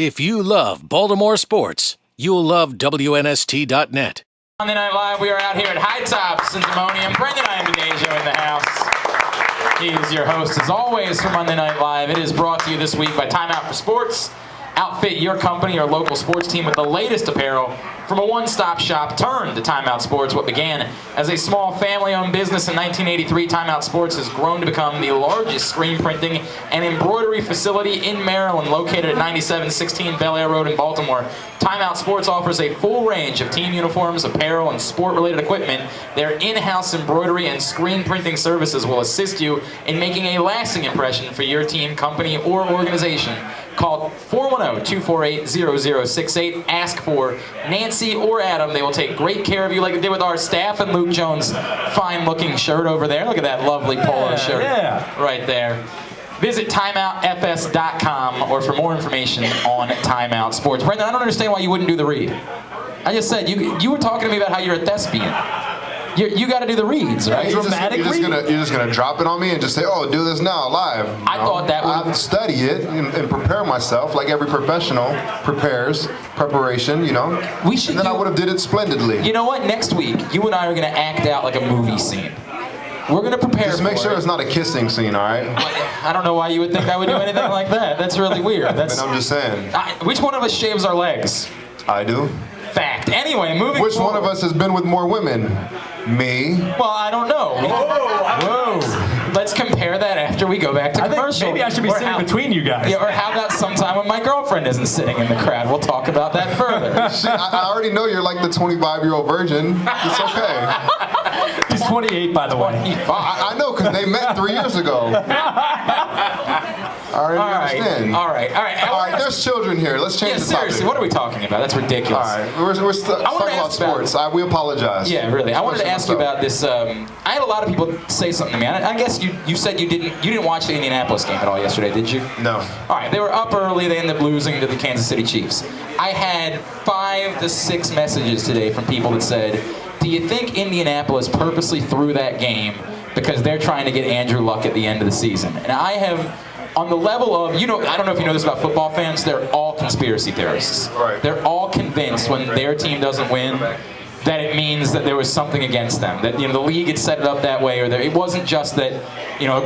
If you love Baltimore sports, you'll love WNST.net. Monday Night Live, we are out here at High Top Symphonia. Brendan Ayanbadejo in the house. He is your host, as always, for Monday Night Live. It is brought to you this week by Time Out for Sports. Outfit your company or local sports team with the latest apparel from a one-stop shop turned to Time Out Sports. What began as a small family-owned business in 1983, Time Out Sports has grown to become the largest screen printing and embroidery facility in Maryland, located at 9716 Bel Air Road in Baltimore. Time Out Sports offers a full range of team uniforms, apparel, and sport-related equipment. Their in-house embroidery and screen printing services will assist you in making a lasting impression for your team, company, or organization. Call 410-248-0068. Ask for Nancy or Adam. They will take great care of you like they did with our staff and Luke Jones' fine-looking shirt over there. Look at that lovely polo shirt right there. Visit timeoutfs.com or for more information on Time Out Sports. Brendan, I don't understand why you wouldn't do the read. I just said, you were talking to me about how you're a thespian. You got to do the reads, right? You're just gonna drop it on me and just say, "Oh, do this now, live." I thought that would. I have to study it and prepare myself, like every professional prepares. Preparation, you know. We should. And then I would have did it splendidly. You know what? Next week, you and I are gonna act out like a movie scene. We're gonna prepare. Just make sure it's not a kissing scene, all right? I don't know why you would think I would do anything like that. That's really weird. I'm just saying. Which one of us shaves our legs? I do. Fact. Anyway, moving Which forward. one of us has been with more women? Me. Well, I don't know. Whoa. Let's compare that after we go back to commercial. Maybe I should be sitting between you guys. Yeah, or how about sometime when my girlfriend isn't sitting in the crowd? We'll talk about that further. I already know you're like the 25-year-old virgin. It's okay. He's 28, by the way. I know, because they met 3 years ago. I already understand. All right. There's children here. Let's change the topic. Seriously, what are we talking about? That's ridiculous. All right, we're talking about sports. We apologize. Yeah, really. I wanted to ask you about this. I had a lot of people say something to me. I guess you said you didn't watch the Indianapolis game at all yesterday, did you? No. All right, they were up early. They ended up losing to the Kansas City Chiefs. I had 5 to 6 messages today from people that said, "Do you think Indianapolis purposely threw that game because they're trying to get Andrew Luck at the end of the season?" And I have, on the level of, I don't know if you know this about football fans, they're all conspiracy theorists. Right. They're all convinced when their team doesn't win that it means that there was something against them, that the league had set it up that way, or that it wasn't just that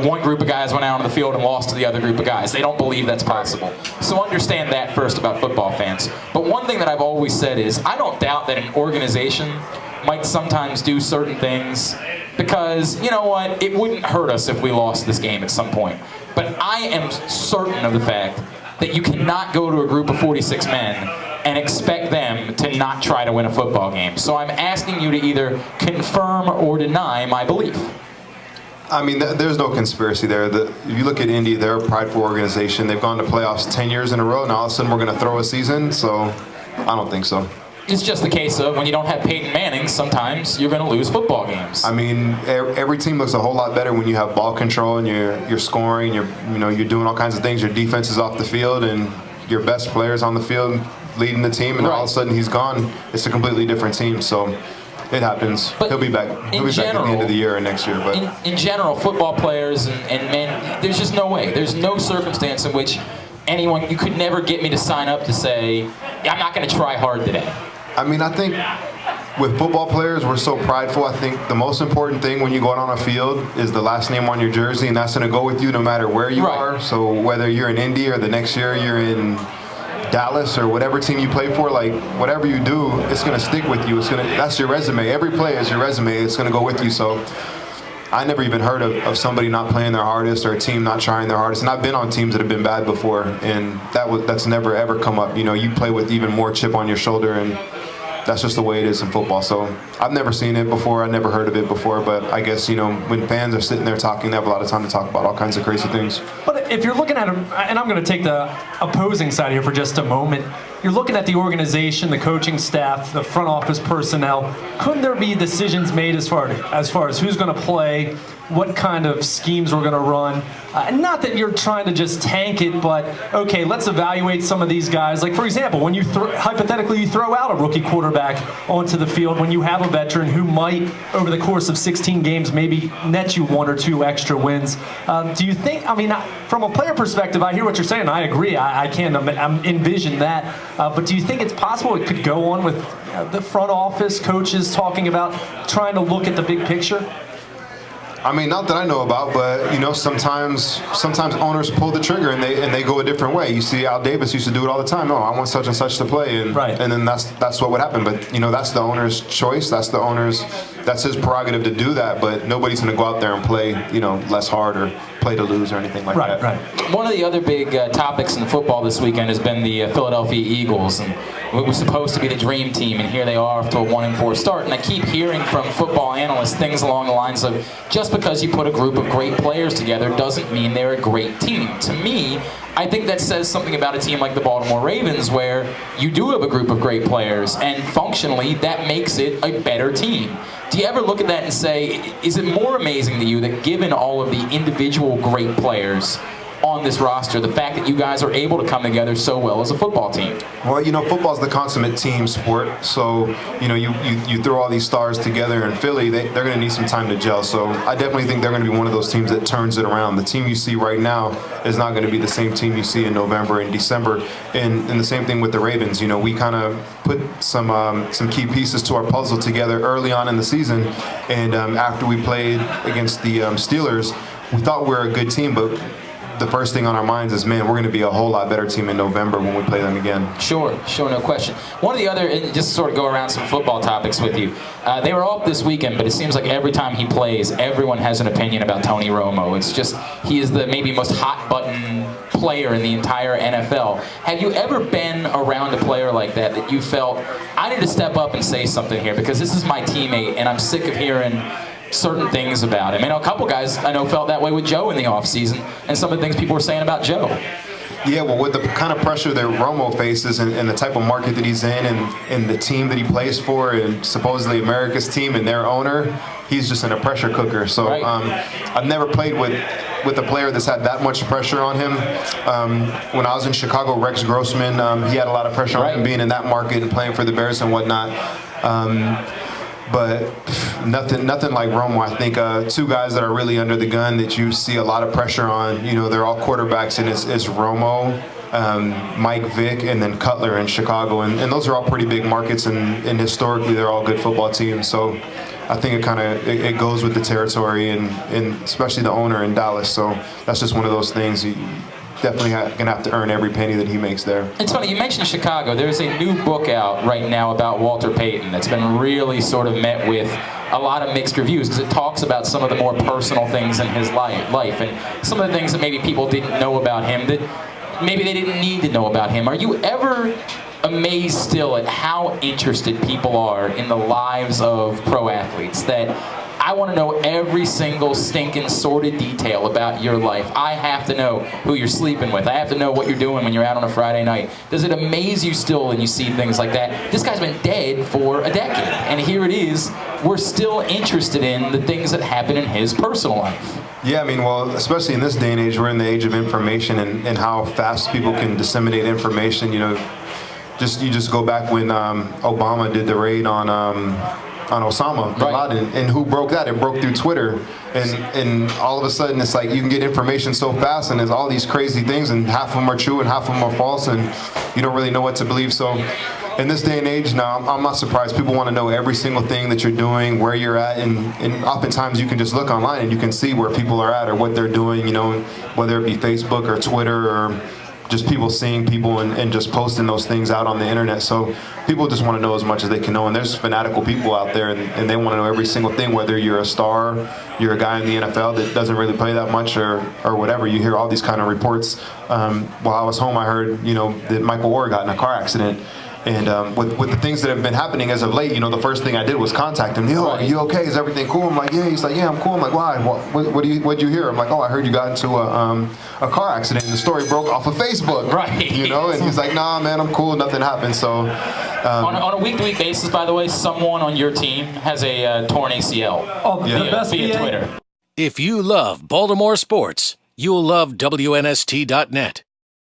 one group of guys went out on the field and lost to the other group of guys. They don't believe that's possible. So understand that first about football fans. But one thing that I've always said is I don't doubt that an organization might sometimes do certain things because, you know what, it wouldn't hurt us if we lost this game at some point. But I am certain of the fact that you cannot go to a group of 46 men and expect them to not try to win a football game. So I'm asking you to either confirm or deny my belief. I mean, there's no conspiracy there. If you look at Indy, they're a prideful organization. They've gone to playoffs 10 years in a row, and all of a sudden we're going to throw a season. So I don't think so. It's just the case of when you don't have Peyton Manning, sometimes you're going to lose football games. I mean, every team looks a whole lot better when you have ball control and you're scoring. You're doing all kinds of things. Your defense is off the field and your best players on the field leading the team, and all of a sudden he's gone. It's a completely different team. So it happens. But he'll be back. He'll be back at the end of the year or next year. But in general, football players and men, there's just no way. There's no circumstance in which you could never get me to sign up to say, I'm not going to try hard today. I mean, I think with football players, we're so prideful. I think the most important thing when you go out on a field is the last name on your jersey, and that's going to go with you no matter where you are. So whether you're in Indy or the next year you're in Dallas or whatever team you play for, like whatever you do, it's going to stick with you. That's your resume. Every play is your resume. It's going to go with you. So I never even heard of somebody not playing their hardest or a team not trying their hardest. And I've been on teams that have been bad before, and that's never ever come up. You play with even more chip on your shoulder, and that's just the way it is in football. So I've never seen it before. I never heard of it before. But I guess, when fans are sitting there talking, they have a lot of time to talk about all kinds of crazy things. But if you're looking at it, and I'm going to take the opposing side here for just a moment, you're looking at the organization, the coaching staff, the front office personnel. Couldn't there be decisions made as far as who's going to play, what kind of schemes we're going to run? Not that you're trying to just tank it, but okay, let's evaluate some of these guys. Like, for example, when you hypothetically you throw out a rookie quarterback onto the field, when you have a veteran who might, over the course of 16 games, maybe net you 1 or 2 extra wins. Do you think, from a player perspective, I hear what you're saying. I agree. I can't envision that. But do you think it's possible it could go on with the front office coaches talking about trying to look at the big picture? I mean, not that I know about, but sometimes owners pull the trigger and they go a different way. You see, Al Davis used to do it all the time. Oh, I want such and such to play, and then that's what would happen. But that's the owner's choice. That's his prerogative to do that. But nobody's going to go out there and play less hard or play to lose or anything like that. Right. One of the other big topics in football this weekend has been the Philadelphia Eagles, and it was supposed to be the dream team, and here they are after a 1-4 start. And I keep hearing from football analysts things along the lines of, just because you put a group of great players together doesn't mean they're a great team. To me, I think that says something about a team like the Baltimore Ravens, where you do have a group of great players, and functionally that makes it a better team. Do you ever look at that and say, is it more amazing to you that given all of the individual great players on this roster, the fact that you guys are able to come together so well as a football team? Well, football's the consummate team sport. So, you throw all these stars together in Philly, they're going to need some time to gel. So I definitely think they're going to be one of those teams that turns it around. The team you see right now is not going to be the same team you see in November and December. And the same thing with the Ravens. We kind of put some key pieces to our puzzle together early on in the season. And after we played against the Steelers, we thought we were a good team, but the first thing on our minds is, man, we're going to be a whole lot better team in November when we play them again. Sure, no question. One of the other, and just sort of go around some football topics with you. They were all up this weekend, but it seems like every time he plays, everyone has an opinion about Tony Romo. It's just, he is the maybe most hot-button player in the entire NFL. Have you ever been around a player like that you felt, I need to step up and say something here because this is my teammate and I'm sick of hearing certain things about him? A couple guys I know felt that way with Joe in the offseason, and some of the things people were saying about Joe. Yeah, well, with the kind of pressure that Romo faces and the type of market that he's in and the team that he plays for and supposedly America's team and their owner, he's just in a pressure cooker. So I've never played with a player that's had that much pressure on him. When I was in Chicago, Rex Grossman, he had a lot of pressure on him being in that market and playing for the Bears and whatnot. But nothing like Romo. I think two guys that are really under the gun that you see a lot of pressure on, they're all quarterbacks, and it's Romo, Mike Vick, and then Cutler in Chicago. And those are all pretty big markets, and historically they're all good football teams. So I think it goes with the territory and especially the owner in Dallas. So that's just one of those things. Definitely going to have to earn every penny that he makes there. It's funny, you mentioned Chicago. There's a new book out right now about Walter Payton that's been really sort of met with a lot of mixed reviews because it talks about some of the more personal things in his life and some of the things that maybe people didn't know about him that maybe they didn't need to know about him. Are you ever amazed still at how interested people are in the lives of pro athletes, that I want to know every single stinking sordid detail about your life? I have to know who you're sleeping with. I have to know what you're doing when you're out on a Friday night. Does it amaze you still when you see things like that? This guy's been dead for a decade, and here it is. We're still interested in the things that happen in his personal life. Yeah, well, especially in this day and age, we're in the age of information and how fast people can disseminate information. You just go back when Obama did the raid on Osama bin Laden, and who broke that? It broke through Twitter, and all of a sudden it's like you can get information so fast, and there's all these crazy things, and half of them are true and half of them are false, and you don't really know what to believe. So in this day and age now, I'm not surprised. People want to know every single thing that you're doing, where you're at, and oftentimes you can just look online and you can see where people are at or what they're doing, whether it be Facebook or Twitter or just people seeing people and just posting those things out on the internet. So people just want to know as much as they can know, and there's fanatical people out there, and they want to know every single thing, whether you're a star, you're a guy in the NFL that doesn't really play that much or whatever. You hear all these kind of reports. While I was home, I heard that Michael Orr got in a car accident. And with the things that have been happening as of late, the first thing I did was contact him. Are you okay? Is everything cool? I'm like, yeah. He's like, yeah, I'm cool. I'm like, why? What'd you hear? I'm like, oh, I heard you got into a car accident, and the story broke off of Facebook. Right. And he's like, nah, man, I'm cool. Nothing happened. So on a week-to-week basis, by the way, someone on your team has a torn ACL. Via Twitter. If you love Baltimore sports, you'll love WNST.net.